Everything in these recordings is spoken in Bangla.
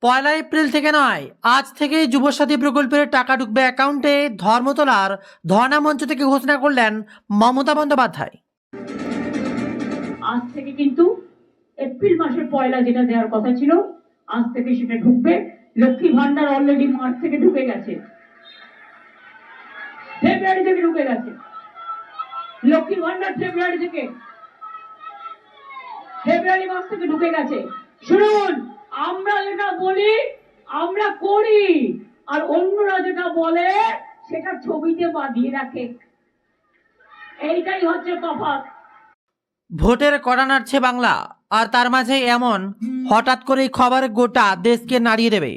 পয়লা এপ্রিল থেকে নয়, আজ থেকেই যুবসাথী প্রকল্পের টাকা ঢুকবে অ্যাকাউন্টে। ধর্মতলার ধর্ণা মঞ্চ থেকে ঘোষণা করলেন মমতা বন্দ্যোপাধ্যায়। আজ থেকে কিন্তু এপ্রিল মাসের পয়লা যেটা দেওয়ার কথা ছিল, আজ থেকে সেটা ঢুকবে। লক্ষ্মী ভান্ডার অলরেডি মার্চ থেকে ঢুকে গেছে, ফেব্রুয়ারি থেকে ঢুকে গেছে। লক্ষ্মী ভান্ডার ফেব্রুয়ারি মাস থেকে ঢুকে গেছে। শুনুন, আমরা যেটা বলি আমরা করি, আর অন্যরা যেটা বলে সেটা ছবিতে বাঁধিয়ে রাখে। এইটাই হচ্ছে তফাৎ। ভোটের কড়া নাড়ছে বাংলা, আর তার মাঝে এমন হঠাৎ করেই খবর গোটা দেশকে নাড়িয়ে দেবে।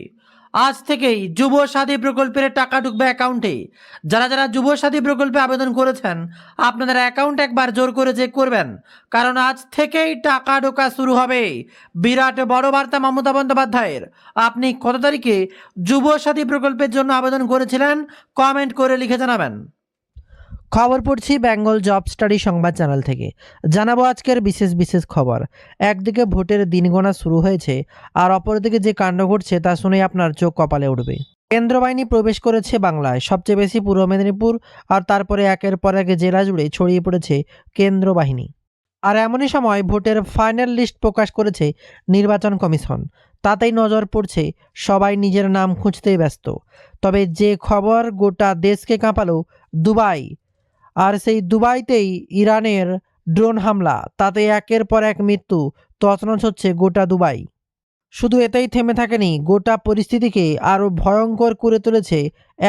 আজ থেকেই যুব সাথী প্রকল্পের টাকা ঢুকবে অ্যাকাউন্টে। যারা যারা যুব সাথী প্রকল্পে আবেদন করেছেন, আপনাদের অ্যাকাউন্ট একবার জোর করে চেক করবেন, কারণ আজ থেকেই টাকা ঢোকা শুরু হবে। বিরাট বড় বার্তা মমতা বন্দ্যোপাধ্যায়ের। আপনি কত তারিখে যুব সাথী প্রকল্পের জন্য আবেদন করেছিলেন, কমেন্ট করে লিখে জানাবেন। খবর পড়ছি বেঙ্গল জব স্টাডি সংবাদ চ্যানেল থেকে। জানাবো আজকের বিশেষ খবর। একদিকে ভোটের দিন গোনা শুরু হয়েছে, আর অপরদিকে যে কাণ্ড ঘটছে তা শুনে আপনার চোখ কপালে উঠবে। কেন্দ্র বাহিনী প্রবেশ করেছে বাংলায়, সবচেয়ে বেশি পূর্ব মেদিনীপুর, আর তারপরে একের পর এক জেলা জুড়ে ছড়িয়ে পড়েছে কেন্দ্র বাহিনী। আর এমনই সময় ভোটের ফাইনাল লিস্ট প্রকাশ করেছে নির্বাচন কমিশন। তাতেই নজর পড়ছে, সবাই নিজের নাম খুঁজতেই ব্যস্ত। তবে যে খবর গোটা দেশকে কাঁপালো, দুবাই, আর সেই দুবাইতেই ইরানের ড্রোন হামলা, তাতে একের পর এক মৃত্যু, তছনছ হচ্ছে গোটা দুবাই। শুধু এতেই থেমে থাকেনি, গোটা পরিস্থিতিকে আরও ভয়ঙ্কর করে তুলেছে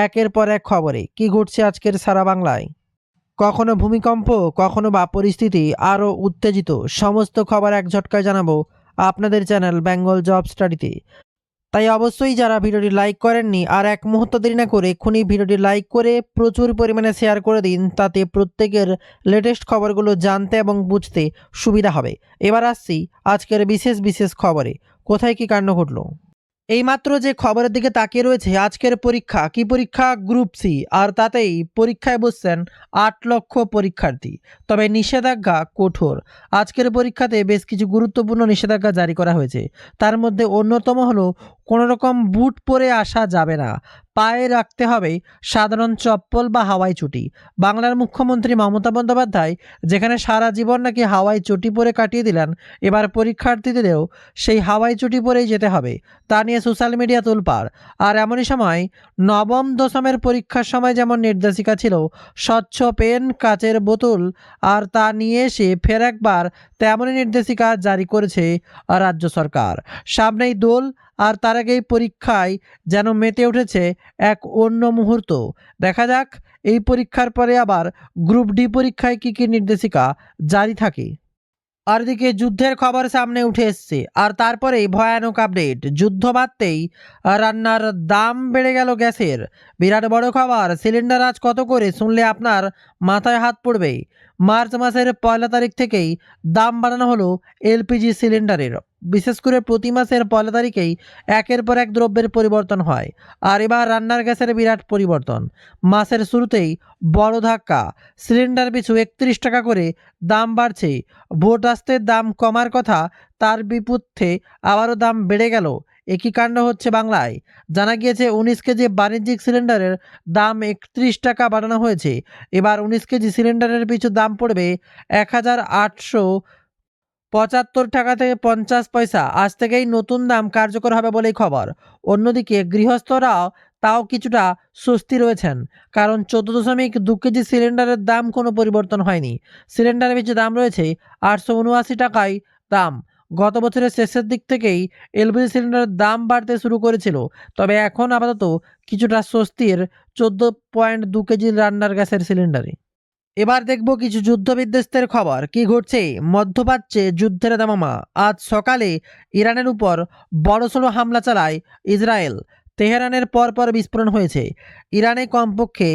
একের পর এক খবরে। কি ঘটছে আজকের সারা বাংলায়, কখনো ভূমিকম্প, কখনো বা পরিস্থিতি আরও উত্তেজিত, সমস্ত খবর এক ঝটকায় জানাবো আপনাদের চ্যানেল বেঙ্গল জব স্টাডিতে। তাই অবশ্যই যারা ভিডিওটি লাইক করেননি, আর এক মুহূর্ত দেরি না করে এক্ষুনি ভিডিওটি লাইক করে প্রচুর পরিমাণে শেয়ার করে দিন, তাতে প্রত্যেকের লেটেস্ট খবরগুলো জানতে এবং বুঝতে সুবিধা হবে। এবার আসছি আজকের বিশেষ খবরে। কোথায় কি কাণ্ড ঘটলো, এইমাত্র যে খবরের দিকে তাকিয়ে রয়েছে আজকের পরীক্ষা। কি পরীক্ষা? Group C. আর তাতেই পরীক্ষায় বসছেন 8 লক্ষ পরীক্ষার্থী। তবে নিষেধাজ্ঞা কঠোর। আজকের পরীক্ষাতে বেশ কিছু গুরুত্বপূর্ণ নিষেধাজ্ঞা জারি করা হয়েছে। তার মধ্যে অন্যতম হলো কোনো রকম বুট পরে আসা যাবে না, পায়ে রাখতে হবে সাধারণ চপ্পল বা হাওয়াই চটি। বাংলার মুখ্যমন্ত্রী মমতা বন্দ্যোপাধ্যায় যেখানে সারা জীবন নাকি হাওয়াই চটি পরে কাটিয়ে দিলেন, এবার পরীক্ষার্থীদেরও সেই হাওয়াই চটি পরেই যেতে হবে, তা নিয়ে সোশ্যাল মিডিয়া তোলপাড়। আর এমনই সময় নবম দশমের পরীক্ষার সময় যেমন নির্দেশিকা ছিল স্বচ্ছ পেন, কাচের বোতল, আর তা নিয়ে এসে ফের একবার তেমনই নির্দেশিকা জারি করেছে রাজ্য সরকার। সামনেই দোল, আর তার আগেই পরীক্ষায় যেন মেতে উঠেছে এক অন্য মুহূর্ত। দেখা যাক এই পরীক্ষার পরে আবার গ্রুপ ডি পরীক্ষায় কী নির্দেশিকা জারি থাকে। আর এদিকে যুদ্ধের খবর সামনে উঠে এসছে, আর তারপরেই ভয়ানক আপডেট। যুদ্ধ বাড়তেই রান্নার দাম বেড়ে গেল গ্যাসের। বিরাট বড় খবর। সিলিন্ডার আজ কত করে শুনলে আপনার মাথায় হাত পড়বে। মার্চ মাসের 1 তারিখ থেকেই দাম বাড়ানো হলো এলপিজি সিলিন্ডারের। বিশেষ করে প্রতি মাসের 1 তারিখেই একের পর এক দ্রব্যের পরিবর্তন হয়, আর এবার রান্নার গ্যাসের বিরাট পরিবর্তন। মাসের শুরুতেই বড় ধাক্কা, সিলিন্ডার পিছু 31 টাকা করে দাম বাড়ছে। ভোট আসতে দাম কমার কথা, তার বিপক্ষে আবারও দাম বেড়ে গেল। একই কাণ্ড হচ্ছে বাংলায়। জানা গিয়েছে 19 কেজি বাণিজ্যিক সিলিন্ডারের দাম 31 টাকা বাড়ানো হয়েছে। এবার 19 কেজি সিলিন্ডারের পিছু দাম পড়বে 1875 টাকা থেকে 50 পয়সা। আজ থেকেই নতুন দাম কার্যকর হবে বলেই খবর। অন্যদিকে গৃহস্থরাও তাও কিছুটা স্বস্তি রয়েছেন, কারণ 14.2 কেজি সিলিন্ডারের দাম কোনো পরিবর্তন হয়নি। সিলিন্ডারের পিছু দাম রয়েছে 879 টাকায় দাম। গত বছরের শেষের দিক থেকেই এলপিজি সিলিন্ডারের দাম বাড়তে শুরু করেছিল, তবে এখন আপাতত কিছুটা স্বস্তির 14.2 কেজি রান্নার গ্যাসের সিলিন্ডারে। এবার দেখব কিছু যুদ্ধবিধ্বস্তের খবর। কি ঘটছে মধ্যপ্রাচ্যে? যুদ্ধের দামামা। আজ সকালে ইরানের উপর বড়সড় হামলা চালায় ইসরায়েল। তেহরানের পরপর বিস্ফোরণ হয়েছে। ইরানে কমপক্ষে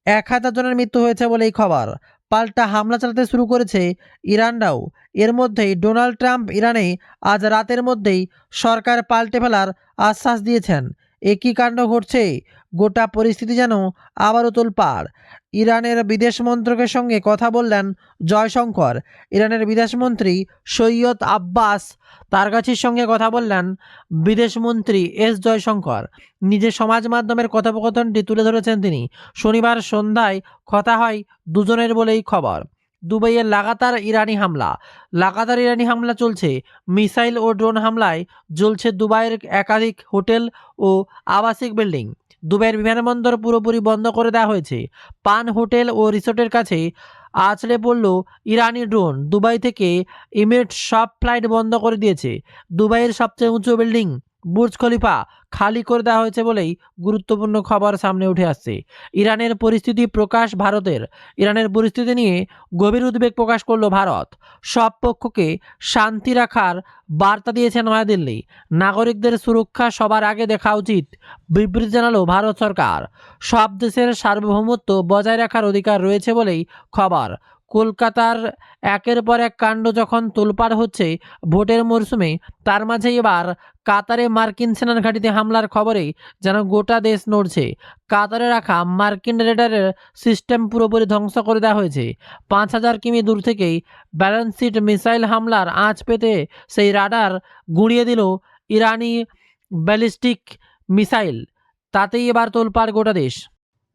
1000 জনের মৃত্যু হয়েছে বলেই খবর। পাল্টা হামলা চালাতে শুরু করেছে ইরানরাও। এর মধ্যেই ডোনাল্ড ট্রাম্প ইরানে আজ রাতের মধ্যেই সরকার পাল্টে ফেলার আশ্বাস দিয়েছেন। একই কাণ্ড ঘটছে, গোটা পরিস্থিতি যেন আবারও তোলপাড়। ইরানের বিদেশ মন্ত্রকের সঙ্গে কথা বললেন জয়শঙ্কর। ইরানের বিদেশমন্ত্রী সৈয়দ আব্বাস তারগাছির সঙ্গে কথা বললেন বিদেশমন্ত্রী এস জয়শঙ্কর। নিজের সমাজ মাধ্যমের কথোপকথনটি তুলে ধরেছেন তিনি। শনিবার সন্ধ্যায় কথা হয় দুজনের বলেই খবর। দুবাইয়ে লাগাতার ইরানি হামলা চলছে। মিসাইল ও ড্রোন হামলায় জ্বলছে দুবাইয়ের একাধিক হোটেল ও আবাসিক বিল্ডিং। দুবাইয়ের বিমানবন্দর পুরোপুরি বন্ধ করে দেওয়া হয়েছে। পান হোটেল ও রিসোর্টের কাছে আছড়ে পড়ল ইরানি ড্রোন। দুবাই থেকে ইমিরেটস সব ফ্লাইট বন্ধ করে দিয়েছে। দুবাইয়ের সবচেয়ে উঁচু বিল্ডিং বুর্জ খলিফা খালি করে দেওয়া হয়েছে বলেই গুরুত্বপূর্ণ খবর সামনে উঠে আসছে। ইরানের পরিস্থিতি নিয়ে গভীর উদ্বেগ প্রকাশ করল ভারত। সব পক্ষকে শান্তি রাখার বার্তা দিয়েছে নয়াদিল্লি। নাগরিকদের সুরক্ষা সবার আগে দেখা উচিত, বিবৃতি জানালো ভারত সরকার। সব দেশের সার্বভৌমত্ব বজায় রাখার অধিকার রয়েছে বলেই খবর। কলকাতার একের পর এক কাণ্ড যখন তোলপাড় হচ্ছে ভোটের মরশুমে, তার মাঝে এবার কাতারে মার্কিন সেনার ঘাঁটিতে হামলার খবরে যেন গোটা দেশ নড়ছে। কাতারে রাখা মার্কিন রেডারের সিস্টেম পুরোপুরি ধ্বংস করে দেওয়া হয়েছে। 5,000 কিমি দূর থেকেই ব্যালেন্সিড মিসাইল হামলার আঁচ পেতে সেই রাডার গুঁড়িয়ে দিল ইরানি ব্যালিস্টিক মিসাইল। তাতেই এবার তোলপাড় গোটা দেশ।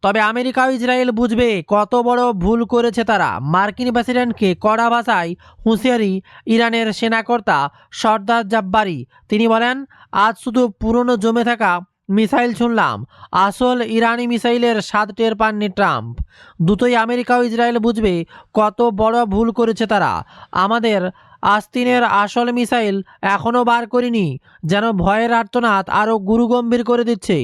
তবে আমেরিকা ও ইসরায়েল বুঝবে কত বড় ভুল করেছে তারা। মার্কিন প্রেসিডেন্টকে কড়া ভাষায় হুঁশিয়ারি ইরানের সেনাকর্তা সর্দার জাব্বারি। তিনি বলেন, আজ শুধু পুরনো জমে থাকা মিসাইল শুনলাম, আসল ইরানি মিসাইলের স্বাদ টের পাননি ট্রাম্প। দুটোই আমেরিকা ও ইসরায়েল বুঝবে কত বড় ভুল করেছে তারা। আমাদের আস্তিনের আসল মিসাইল এখনও বার করিনি, যেন ভয়ের আর্তনাদ আরও গুরুগম্ভীর করে দিচ্ছে।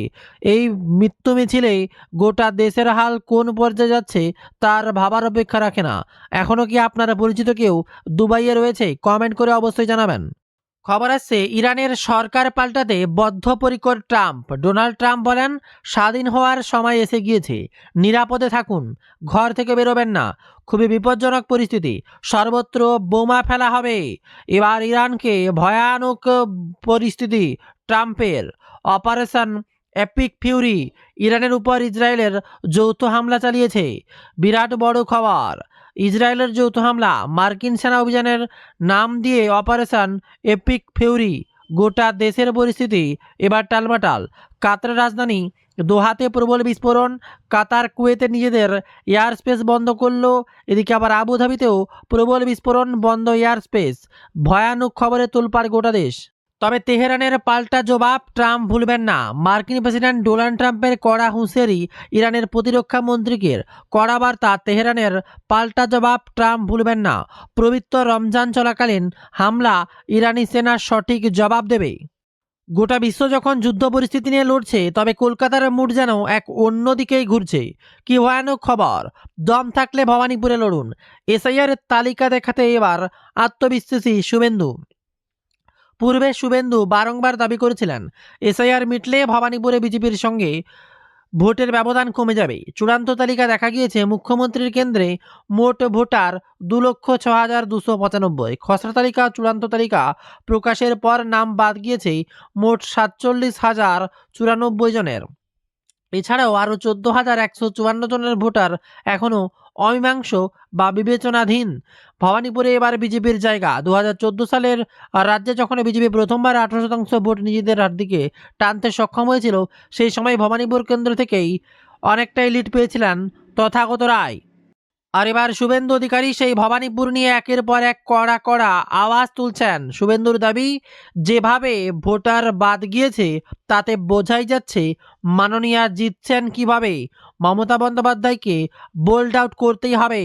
এই মৃত্যু মিছিলে গোটা দেশের হাল কোন পর্যায়ে যাচ্ছে তার ভাবার অপেক্ষা রাখে না। এখনও কি আপনার পরিচিত কেউ দুবাইয়ে রয়েছে? কমেন্ট করে অবশ্যই জানাবেন। খবর আসছে ইরানের সরকার পাল্টাতে বদ্ধপরিকর ট্রাম্প। ডোনাল্ড ট্রাম্প বলেন, স্বাধীন হওয়ার সময় এসে গিয়েছে, নিরাপদে থাকুন, ঘর থেকে বেরোবেন না। খুবই বিপজ্জনক পরিস্থিতি, সর্বত্র বোমা ফেলা হবে। এবার ইরানকে ভয়ানক পরিস্থিতি ট্রাম্পের। অপারেশন এপিক ফিউরি, ইরানের উপর ইসরায়েলের যৌথ হামলা চালিয়েছে। বিরাট বড় খবর, ইসরায়েলের যৌথ হামলা। মার্কিন সেনা অভিযানের নাম দিয়ে অপারেশন এপিক ফিউরি। গোটা দেশের পরিস্থিতি এবার টালমাটাল। কাতারের রাজধানী দোহাতে প্রবল বিস্ফোরণ। কাতার কুয়েতে নিজেদের এয়ার স্পেস বন্ধ করলো। এদিকে আবার আবুধাবিতেও প্রবল বিস্ফোরণ, বন্ধ এয়ার স্পেস। ভয়ানক খবরে তোলপাড় গোটা দেশ। তবে তেহরানের পাল্টা জবাব ট্রাম্প ভুলবেন না। মার্কিন প্রেসিডেন্ট ডোনাল্ড ট্রাম্পের কড়া হুঁশিয়ারি ইরানের প্রতিরক্ষা মন্ত্রীকে। কড়া বার্তা, তেহরানের পাল্টা জবাব ট্রাম্প ভুলবেন না। পবিত্র রমজান চলাকালীন হামলা, ইরানি সেনা সঠিক জবাব দেবে। গোটা বিশ্ব যখন যুদ্ধ পরিস্থিতি নিয়ে লড়ছে, তবে কলকাতার মুড যেন এক অন্য দিকেই ঘুরছে। কি ভয়ানক খবর! দম থাকলে ভবানীপুরে লড়ুন। এসআইআর তালিকা দেখাতে এবার আত্মবিশ্বাসী শুভেন্দু। পূর্বে শুভেন্দু বারংবার দাবি করেছিলেন এসআইআর মিটলে ভবানীপুরে বিজেপির সঙ্গে ভোটের ব্যবধান কমে যাবে। চূড়ান্ত তালিকা দেখা গিয়েছে, মুখ্যমন্ত্রীর কেন্দ্রে মোট ভোটার 2,06,295। খসড়া তালিকা, চূড়ান্ত তালিকা প্রকাশের পর নাম বাদ গিয়েছে মোট 47,094 জনের। এছাড়াও আরও 14,154 জনের ভোটার এখনও অমীমাংস বা বিবেচনাধীন। ভবানীপুরে এবার বিজেপির জায়গা। 2014 সালের রাজ্যে যখন বিজেপি প্রথমবার 18% ভোট নিজেদের দিকে টানতে সক্ষম হয়েছিল, সেই সময় ভবানীপুর কেন্দ্র থেকেই অনেকটাই লিড পেয়েছিলেন তথাগত রায়। আর এবার শুভেন্দু অধিকারী সেই ভবানীপুর নিয়ে একের পর এক কড়া আওয়াজ তুলছেন। শুভেন্দুর দাবি, যেভাবে ভোটার বাদ গিয়েছে তাতে বোঝাই যাচ্ছে মাননীয়া জিতছেন কিভাবে। মমতা বন্দ্যোপাধ্যায়কে বোল্ড আউট করতেই হবে।